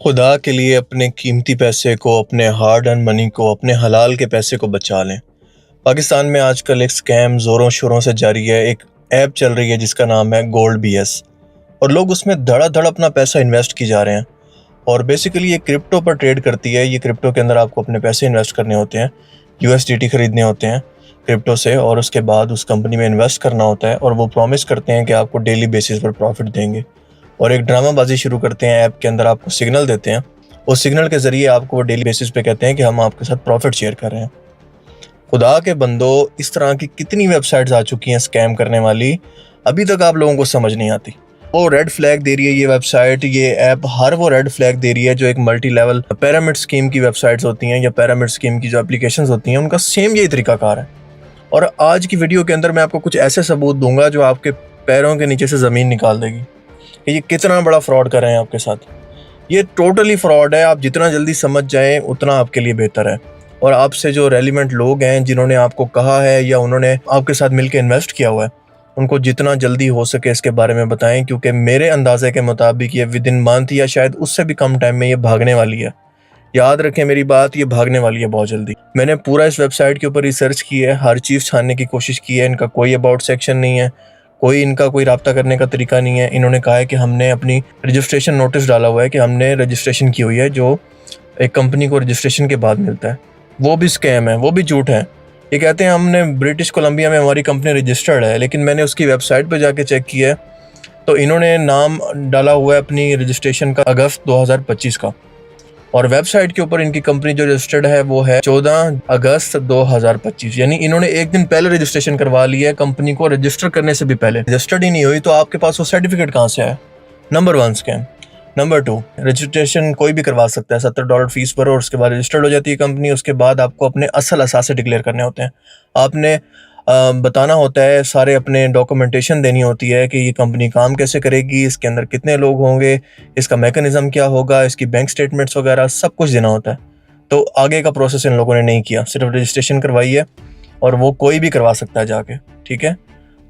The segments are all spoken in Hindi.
खुदा के लिए अपने कीमती पैसे को, अपने हार्ड अर्न मनी को, अपने हलाल के पैसे को बचा लें। पाकिस्तान में आजकल एक स्कैम ज़ोरों शोरों से जारी है। एक ऐप चल रही है जिसका नाम है गोल्ड बीएस, और लोग उसमें धड़ाधड़ अपना पैसा इन्वेस्ट की जा रहे हैं। और बेसिकली ये क्रिप्टो पर ट्रेड करती है। ये क्रिप्टो के अंदर आपको अपने पैसे इन्वेस्ट करने होते हैं, यूएसडीटी खरीदने होते हैं क्रिप्टो से, और उसके बाद उस कंपनी में इन्वेस्ट करना होता है। और वो प्रॉमिस करते हैं कि आपको डेली बेसिस पर प्रॉफिट देंगे, और एक ड्रामाबाजी शुरू करते हैं। ऐप के अंदर आपको सिग्नल देते हैं, उस सिग्नल के ज़रिए आपको वो डेली बेसिस पे कहते हैं कि हम आपके साथ प्रॉफिट शेयर कर रहे हैं। खुदा के बंदो, इस तरह की कितनी वेबसाइट्स आ चुकी हैं स्कैम करने वाली, अभी तक आप लोगों को समझ नहीं आती। वो रेड फ्लैग दे रही है ये वेबसाइट, ये ऐप, हर वो रेड फ्लैग दे रही है जो एक मल्टी लेवल पिरामिड स्कीम की वेबसाइट्स होती हैं, या पिरामिड स्कीम की जो एप्लीकेशंस होती हैं, उनका सेम यही तरीकाकार है। और आज की वीडियो के अंदर मैं आपको कुछ ऐसे सबूत दूंगा जो आपके पैरों के नीचे से ज़मीन निकाल देगी कि ये कितना बड़ा फ्रॉड कर रहे हैं आपके साथ। ये टोटली फ्रॉड है। आप जितना जल्दी समझ जाएं उतना आपके लिए बेहतर है। और आपसे जो रेलिवेंट लोग हैं जिन्होंने आपको कहा है या उन्होंने आपके साथ मिलकर इन्वेस्ट किया हुआ है, उनको जितना जल्दी हो सके इसके बारे में बताएं, क्योंकि मेरे अंदाजे के मुताबिक ये विद इन मंथ या शायद उससे भी कम टाइम में ये भागने वाली है। याद रखें मेरी बात, ये भागने वाली है बहुत जल्दी। मैंने पूरा इस वेबसाइट के ऊपर रिसर्च की है, हर चीज़ छानने की कोशिश की है। इनका कोई अबाउट सेक्शन नहीं है, इनका कोई राब्ता करने का तरीका नहीं है। इन्होंने कहा है कि हमने अपनी रजिस्ट्रेशन नोटिस डाला हुआ है कि हमने रजिस्ट्रेशन की हुई है, जो एक कंपनी को रजिस्ट्रेशन के बाद मिलता है। वो भी स्कैम है, वो भी झूठ है। ये कहते हैं हमने ब्रिटिश कोलंबिया में हमारी कंपनी रजिस्टर्ड है, लेकिन मैंने उसकी वेबसाइट पर जाके चेक किया है तो इन्होंने नाम डाला हुआ है अपनी रजिस्ट्रेशन का अगस्त 2025 का, और वेबसाइट के ऊपर इनकी कंपनी जो रजिस्टर्ड है वो है 14 अगस्त 2025। यानी इन्होंने एक दिन पहले रजिस्ट्रेशन करवा लिया है, कंपनी को रजिस्टर करने से भी पहले। रजिस्टर्ड ही नहीं हुई तो आपके पास वो सर्टिफिकेट कहाँ से है? Number 1 scam. नंबर 2, रजिस्ट्रेशन कोई भी करवा सकता है। $70 फीस भरो और उसके बाद रजिस्टर्ड हो जाती है कंपनी। उसके बाद आपको अपने असल असासे डिक्लेयर करने होते हैं। आपने बताना होता है, सारे अपने डॉक्यूमेंटेशन देनी होती है कि ये कंपनी काम कैसे करेगी, इसके अंदर कितने लोग होंगे, इसका मैकेनिज्म क्या होगा, इसकी बैंक स्टेटमेंट्स वगैरह सब कुछ देना होता है। तो आगे का प्रोसेस इन लोगों ने नहीं किया, सिर्फ रजिस्ट्रेशन करवाई है, और वो कोई भी करवा सकता है जाके। ठीक है,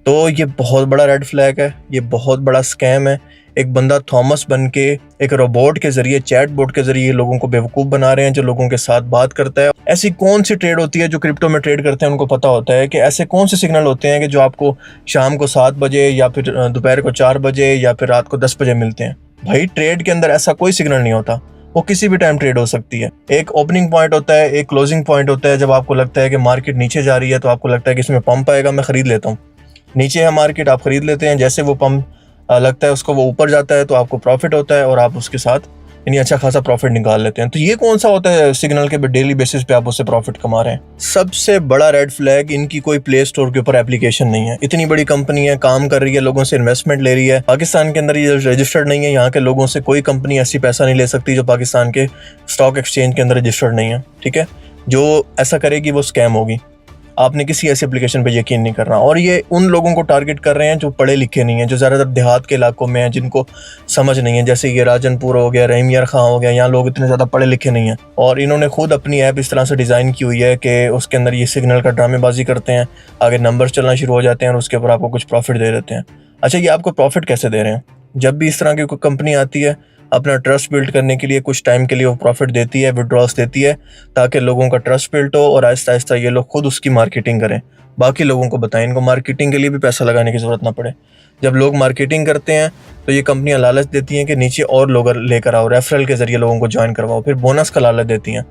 तो ये बहुत बड़ा रेड फ्लैग है, ये बहुत बड़ा स्कैम है। एक बंदा थॉमस बन के एक रोबोट के जरिए, चैट बोट के जरिए लोगों को बेवकूफ़ बना रहे हैं, जो लोगों के साथ बात करता है। ऐसी कौन सी ट्रेड होती है, जो क्रिप्टो में ट्रेड करते हैं उनको पता होता है कि ऐसे कौन से सिग्नल होते हैं कि जो आपको शाम को 7 बजे या फिर दोपहर को 4 बजे या फिर रात को 10 बजे मिलते हैं। भाई ट्रेड के अंदर ऐसा कोई सिग्नल नहीं होता, वो किसी भी टाइम ट्रेड हो सकती है। एक ओपनिंग पॉइंट होता है, एक क्लोजिंग पॉइंट होता है। जब आपको लगता है कि मार्केट नीचे जा रही है तो आपको लगता है कि इसमें पंप आएगा, मैं खरीद लेता हूँ। नीचे है मार्केट, आप खरीद लेते हैं। जैसे वो पंप लगता है उसको, वो ऊपर जाता है तो आपको प्रॉफिट होता है और आप उसके साथ यानी अच्छा खासा प्रॉफिट निकाल लेते हैं। तो ये कौन सा होता है सिग्नल के डेली बेसिस पे आप उससे प्रॉफिट कमा रहे हैं? सबसे बड़ा रेड फ्लैग, इनकी कोई प्ले स्टोर के ऊपर एप्लीकेशन नहीं है। इतनी बड़ी कंपनी है, काम कर रही है, लोगों से इन्वेस्टमेंट ले रही है। पाकिस्तान के अंदर ये रजिस्टर्ड नहीं है। यहाँ के लोगों से कोई कंपनी ऐसी पैसा नहीं ले सकती जो पाकिस्तान के स्टॉक एक्सचेंज के अंदर रजिस्टर्ड नहीं है। ठीक है, जो ऐसा करेगी वो स्कैम होगी। आपने किसी ऐसी एप्लीकेशन पे यकीन नहीं करना। और ये उन लोगों को टारगेट कर रहे हैं जो पढ़े लिखे नहीं हैं, जो ज़्यादातर देहात के इलाकों में हैं, जिनको समझ नहीं है। जैसे ये राजनपुर हो गया, रहीम यार खां हो गया, यहाँ लोग इतने ज़्यादा पढ़े लिखे नहीं हैं। और इन्होंने खुद अपनी ऐप इस तरह से डिज़ाइन की हुई है कि उसके अंदर ये सिग्नल का ड्रामेबाजी करते हैं, आगे नंबर्स चलना शुरू हो जाते हैं और उसके ऊपर आपको कुछ प्रॉफिट दे देते हैं। अच्छा, ये आपको प्रॉफिट कैसे दे रहे हैं? जब भी इस तरह की कोई कंपनी आती है, अपना ट्रस्ट बिल्ड करने के लिए कुछ टाइम के लिए वो प्रॉफिट देती है, विड्रॉल्स देती है, ताकि लोगों का ट्रस्ट बिल्ड हो और आहिस्ता आहिस्ता ये लोग खुद उसकी मार्केटिंग करें, बाकी लोगों को बताएं। इनको मार्केटिंग के लिए भी पैसा लगाने की ज़रूरत ना पड़े। जब लोग मार्केटिंग करते हैं तो ये कंपनियां लालच देती हैं कि नीचे और लोग लेकर आओ, रेफरल के ज़रिए लोगों को ज्वाइन करवाओ, फिर बोनस का लालच देती हैं।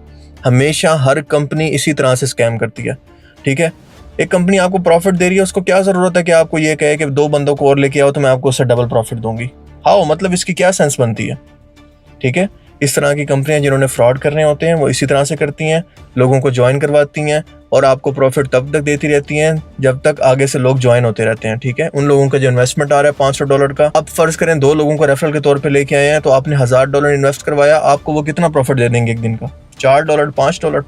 हमेशा हर कंपनी इसी तरह से स्कैम करती है। ठीक है, एक कंपनी आपको प्रॉफिट दे रही है, उसको क्या ज़रूरत है कि आपको ये कहे कि 2 बंदों को और लेके आओ तो मैं आपको उससे डबल प्रॉफिट दूंगी? हाउ, मतलब इसकी क्या सेंस बनती है? ठीक है, इस तरह की कंपनियां जिन्होंने फ्रॉड करने होते हैं वो इसी तरह से करती हैं, लोगों को ज्वाइन करवाती हैं और आपको प्रॉफिट तब तक देती रहती हैं जब तक आगे से लोग ज्वाइन होते रहते हैं। ठीक है, उन लोगों का जो इन्वेस्टमेंट आ रहा है $500 का, अब फर्ज करें 2 लोगों को रेफरल के तौर पे लेके आए हैं, तो आपने $1000 इन्वेस्ट करवाया, आपको वो कितना प्रॉफिट दे देंगे एक दिन का? $4, $5।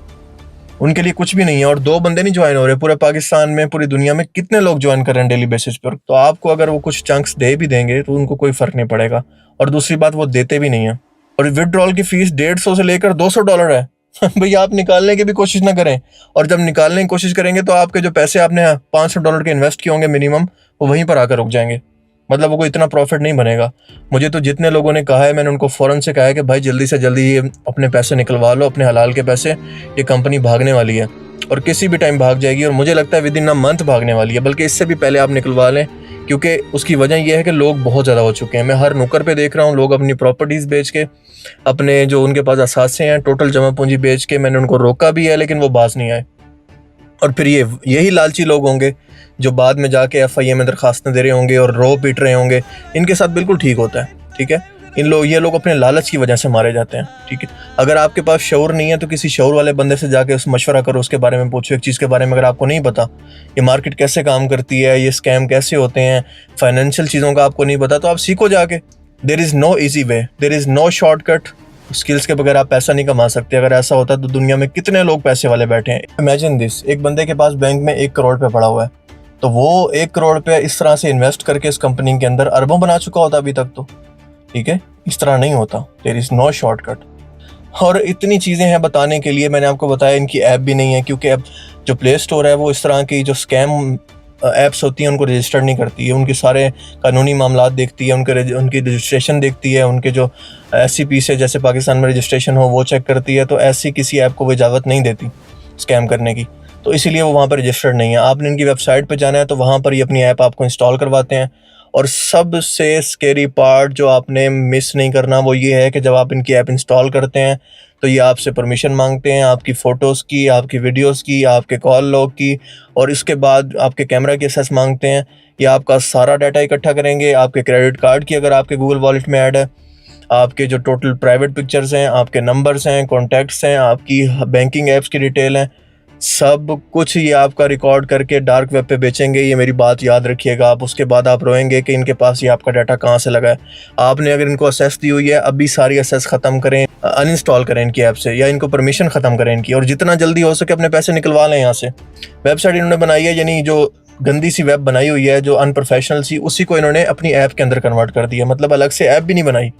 उनके लिए कुछ भी नहीं है। और 2 बंदे नहीं ज्वाइन हो रहे, पूरे पाकिस्तान में, पूरी दुनिया में कितने लोग ज्वाइन कर रहे हैं डेली बेसिस पर। तो आपको अगर वो कुछ चंक्स दे भी देंगे तो उनको कोई फर्क नहीं पड़ेगा। और दूसरी बात, वो देते भी नहीं है। और विड्रॉल की फीस $150 से लेकर $200 है। भैया आप निकालने की भी कोशिश ना करें, और जब निकालने की कोशिश करेंगे तो आपके जो पैसे आपने $500 के इन्वेस्ट किए होंगे मिनिमम, वो वहीं पर आकर रुक जाएंगे। मतलब वो कोई इतना प्रॉफिट नहीं बनेगा। मुझे तो जितने लोगों ने कहा है, मैंने उनको फ़ौरन से कहा है कि भाई जल्दी से जल्दी ये अपने पैसे निकलवा लो, अपने हलाल के पैसे। ये कंपनी भागने वाली है और किसी भी टाइम भाग जाएगी, और मुझे लगता है विद इन अ मंथ भागने वाली है, बल्कि इससे भी पहले आप निकलवा लें, क्योंकि उसकी वजह यह है कि लोग बहुत ज़्यादा हो चुके हैं। मैं हर नुक्कड़ पे देख रहा हूँ, लोग अपनी प्रॉपर्टीज़ बेच के, अपने जो उनके पास असासे हैं टोटल जमा पूंजी बेच के, मैंने उनको रोका भी है लेकिन वो बाज नहीं आए। और फिर यही लालची लोग होंगे जो बाद में जाके FIA में दरखास्तें दे रहे होंगे और रो पीट रहे होंगे। इनके साथ बिल्कुल ठीक होता है, ठीक है। ये लोग अपने लालच की वजह से मारे जाते हैं, ठीक है। अगर आपके पास शऊर नहीं है तो किसी शऊर वाले बंदे से जाके उस मशवरा करो, उसके बारे में पूछो। एक चीज़ के बारे में अगर आपको नहीं पता, ये मार्केट कैसे काम करती है, ये स्कैम कैसे होते हैं, फाइनेंशियल चीज़ों का आपको नहीं पता, तो आप सीखो जाके। There is no easy way, there is no shortcut. Skills के बगैर आप पैसा नहीं कमा सकते। अगर ऐसा होता तो दुनिया में कितने लोग पैसे वाले बैठे हैं। इमेजिन दिस, एक बंदे के पास बैंक में 1 करोड़ पे पड़ा हुआ है, तो वो 1 करोड़ पे इस तरह से इन्वेस्ट करके इस कंपनी के अंदर अरबों बना चुका होता अभी तक तो, ठीक है। इस तरह नहीं होता, देयर इज़ नो शॉर्टकट। और इतनी चीज़ें हैं बताने के लिए, मैंने आपको बताया इनकी ऐप भी नहीं है, क्योंकि अब जो प्ले स्टोर है वो इस तरह की जो स्कैम ऐप्स होती हैं उनको रजिस्टर नहीं करती है। उनके सारे कानूनी मामलात देखती है, उनकी रजिस्ट्रेशन देखती है, उनके जो SCP से जैसे पाकिस्तान में रजिस्ट्रेशन हो वो चेक करती है। तो ऐसी किसी ऐप को वो इजाज़त नहीं देती स्कैम करने की, तो इसीलिए वो वहाँ पर रजिस्टर्ड नहीं है। आपने इनकी वेबसाइट पर जाना है तो वहाँ पर ये अपनी ऐप आपको इंस्टॉल करवाते हैं। और सबसे स्केरी पार्ट जो आपने मिस नहीं करना वो ये है कि जब आप इनकी ऐप इंस्टॉल करते हैं तो ये आपसे परमिशन मांगते हैं, आपकी फ़ोटोज़ की, आपकी वीडियोस की, आपके कॉल लॉग की, और इसके बाद आपके कैमरा की एक्सेस मांगते हैं। ये आपका सारा डाटा इकट्ठा करेंगे, आपके क्रेडिट कार्ड की अगर आपके गूगल वॉलेट में ऐड है, आपके जो टोटल प्राइवेट पिक्चर्स हैं, आपके नंबर्स हैं, कॉन्टैक्ट्स हैं, आपकी बैंकिंग ऐप्स की डिटेल हैं, सब कुछ ये आपका रिकॉर्ड करके डार्क वेब पे बेचेंगे। ये मेरी बात याद रखिएगा आप। उसके बाद आप रोएंगे कि इनके पास ये आपका डाटा कहाँ से लगा है। आपने अगर इनको असेस दी हुई है, अभी सारी असेस ख़त्म करें, अनइंस्टॉल करें इनकी ऐप से, या इनको परमिशन ख़त्म करें इनकी, और जितना जल्दी हो सके अपने पैसे निकलवा लें यहाँ से। वेबसाइट इन्होंने बनाई है, यानी जो गंदी सी वेब बनाई हुई है, जो अनप्रोफेशनल सी, उसी को इन्होंने अपनी ऐप के अंदर कन्वर्ट कर दिया, मतलब अलग से ऐप भी नहीं बनाई।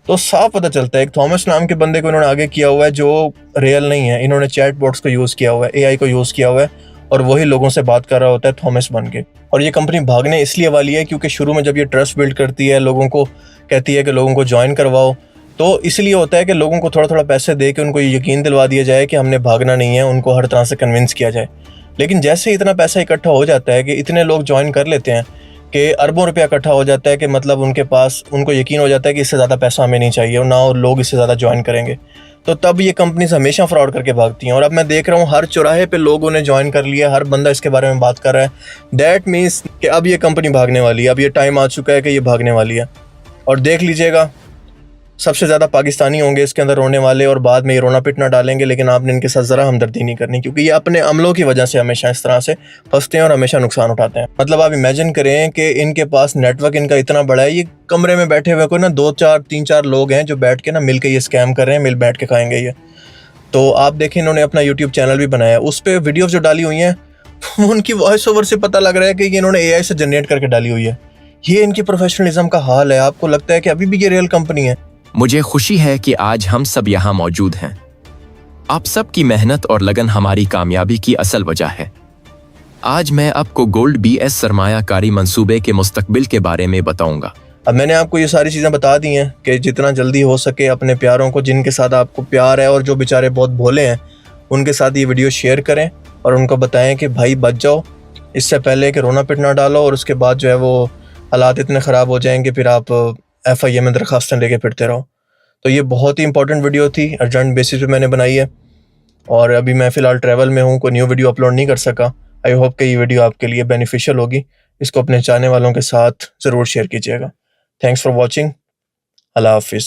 तो साफ पता चलता है एक थॉमस नाम के बंदे को इन्होंने आगे किया हुआ है जो रियल नहीं है। इन्होंने चैट बॉट्स को यूज़ किया हुआ है, AI को यूज़ किया हुआ है, और वही लोगों से बात कर रहा होता है थॉमस बन के। और ये कंपनी भागने इसलिए वाली है क्योंकि शुरू में जब ये ट्रस्ट बिल्ड करती है, लोगों को कहती है कि लोगों को ज्वाइन करवाओ, तो इसलिए होता है कि लोगों को थोड़ा थोड़ा पैसे दे के उनको ये यकीन दिलवा दिया जाए कि हमने भागना नहीं है, उनको हर तरह से कन्विंस किया जाए। लेकिन जैसे इतना पैसा इकट्ठा हो जाता है कि इतने लोग ज्वाइन कर लेते हैं कि अरबों रुपया इकट्ठा हो जाता है, कि मतलब उनके पास, उनको यकीन हो जाता है कि इससे ज़्यादा पैसा हमें नहीं चाहिए और ना और लोग इससे ज़्यादा ज्वाइन करेंगे, तो तब ये कंपनीज हमेशा फ्रॉड करके भागती हैं। और अब मैं देख रहा हूँ हर चौराहे पे लोगों ने ज्वाइन कर लिया, हर बंदा इसके बारे में बात कर रहा है। दैट मीन्स कि अब ये कंपनी भागने वाली है, अब ये टाइम आ चुका है कि ये भागने वाली है। और देख लीजिएगा, सबसे ज़्यादा पाकिस्तानी होंगे इसके अंदर रोने वाले, और बाद में ये रोना पिटना डालेंगे, लेकिन आपने इनके साथ ज़रा हमदर्दी नहीं करनी, क्योंकि ये अपने अमलों की वजह से हमेशा इस तरह से फंसते हैं और हमेशा नुकसान उठाते हैं। मतलब आप इमेजिन करें कि इनके पास नेटवर्क इनका इतना बड़ा है, ये कमरे में बैठे हुए कोई ना 2-4-3-4 लोग हैं जो बैठ के ना मिल के ये स्कैम कर रहे हैं, मिल बैठ के खाएंगे ये। तो आप देखें, इन्होंने अपना यूट्यूब चैनल भी बनाया, उस पर वीडियोज़ जो डाली हुई हैं उनकी वॉइस ओवर से पता लग रहा है कि ये इन्होंने AI से जनरेट करके डाली हुई है। ये इनकी प्रोफेशनलिज्म का हाल है। आपको लगता है कि अभी भी ये रियल कंपनी है? मुझे खुशी है कि आज हम सब यहाँ मौजूद हैं। आप सब की मेहनत और लगन हमारी कामयाबी की असल वजह है। आज मैं आपको गोल्ड BS सरमायाकारी मंसूबे के मुस्तकबिल के बारे में बताऊंगा। अब मैंने आपको ये सारी चीज़ें बता दी हैं कि जितना जल्दी हो सके अपने प्यारों को, जिनके साथ आपको प्यार है और जो बेचारे बहुत भोले हैं, उनके साथ ये वीडियो शेयर करें और उनको बताएं कि भाई बच जाओ, इससे पहले कि रोना पिटना डालो और उसके बाद जो है वो हालात इतने ख़राब हो जाएंगे, फिर आप FIA में दरखास्तें लेके फिरते रहो। तो ये बहुत ही इंपॉर्टेंट वीडियो थी, अर्जेंट बेसिस पे मैंने बनाई है, और अभी मैं फ़िलहाल ट्रैवल में हूँ, कोई न्यू वीडियो अपलोड नहीं कर सका। आई होप कि ये वीडियो आपके लिए बेनिफिशियल होगी। इसको अपने चाहने वालों के साथ ज़रूर शेयर कीजिएगा। Thanks for watching. अल्लाह हाफिज़।